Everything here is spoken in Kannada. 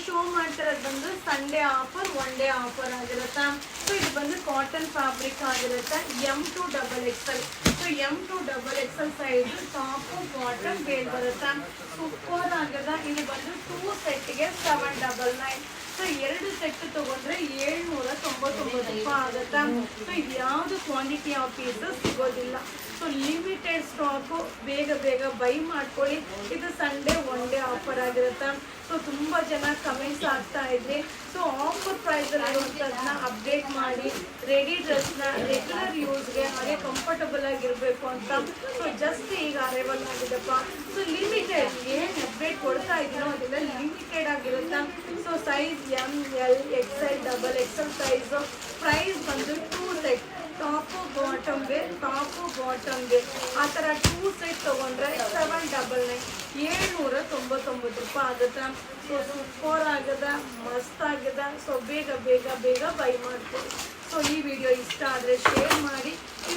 ಶೋ ಮಾಡ್ತಿರೋದು ಬಂದು Sunday offer, one day offer ಆಗಿರುತ್ತೆ. ಸೊ ಇದು ಬಂದು ಕಾಟನ್ ಫ್ಯಾಬ್ರಿಕ್ ಆಗಿರುತ್ತೆ. M2XXL. So M2XXL size top bottom ಬೇಲ್ ಬರುತ್ತೆ. ಸೂಪರ್ ಆಗಿದೆ. ಇದು ಬಂದು 2 ಸೆಟ್ಗೆ 799. ಸೊ 2 ಸೆಟ್ ತಗೊಂಡ್ರೆ 799 ರೂಪಾಯಿ ಆಗುತ್ತೆ. ಸೊ ಇದು ಯಾವುದು ಕ್ವಾಂಟಿಟಿ ಆಫ್ ಪೀಸಸ್ ಸಿಗೋದಿಲ್ಲ. ಸೊ ಲಿಮಿಟೆಡ್ ಸ್ಟಾಕು, ಬೇಗ ಬೇಗ ಬೈ ಮಾಡ್ಕೊಳ್ಳಿ. ಇದು ಸಂಡೇ ಒನ್ ಡೇ ಆಫರ್ ಆಗಿರುತ್ತೆ. ಸೊ ತುಂಬ ಜನ ಕಮೆಂಟ್ಸ್ ಆಗ್ತಾ ಇದ್ರಿ. ಸೊ ಆಫರ್ ಪ್ರೈಸಲ್ಲಿ ಇರುವಂಥದ್ದನ್ನ ಅಪ್ಡೇಟ್ ಮಾಡಿ, ರೆಡಿ ಡ್ರೆಸ್ನ ರೆಗ್ಯುಲರ್ ಯೂಸ್ಗೆ ಹಾಗೆ ಕಂಫರ್ಟಬಲ್ ಆಗಿರಬೇಕು ಅಂತ. ಸೊ ಜಸ್ಟ್ ಈಗ ಅರೈವಲ್ ಆಗಿದೆಪ್ಪ. ಸೊ ಲಿಮಿಟೆಡ್ ಏನು ಅಪ್ಡೇಟ್ ಕೊಡ್ತಾ ಇದ್ದೀನೋ ಅದೆಲ್ಲ ಲಿಮಿಟೆಡ್ ಆಗಿರುತ್ತೆ. So size ML, XL, XXL size. Price ಬಂದು 2 ಸೆಟ್, ಟಾಪು ಬಾಟಮ್ಗೆ ಆ ಥರ 2 ಸೆಟ್ ತೊಗೊಂಡ್ರೆ 799, 799 ರೂಪಾಯಿ ಆಗುತ್ತೆ. ಸೊ ಸೂಪರ್ ಆಗಿದೆ, ಮಸ್ತ್ ಆಗಿದೆ. ಸೊ ಬೇಗ ಬೇಗ ಬೇಗ ಬೈ ಮಾಡ್ಕೊಳ್ಳಿ. ಸೊ ಈ ವಿಡಿಯೋ ಇಷ್ಟ ಆದರೆ ಶೇರ್ ಮಾಡಿ. ಈ